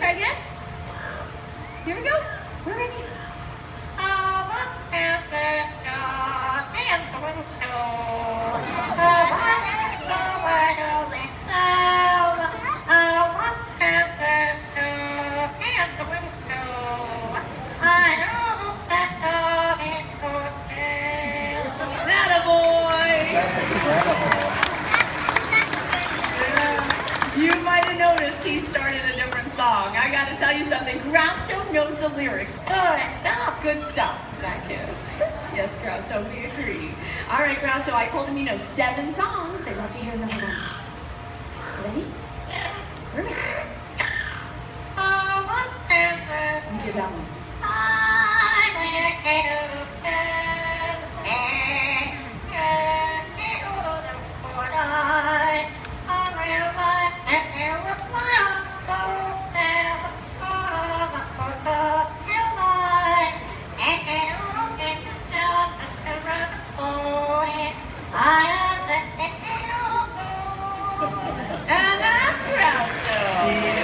to try again? Here we go. We're ready. You might have noticed he started a different song. I gotta tell you something, Groucho knows the lyrics. Good stuff, that kid. Yes, Groucho, we agree. All right, Groucho, I told him you know 7 songs. I'd love to hear another one. Ready? Ready? You did that one. And that's Groucho.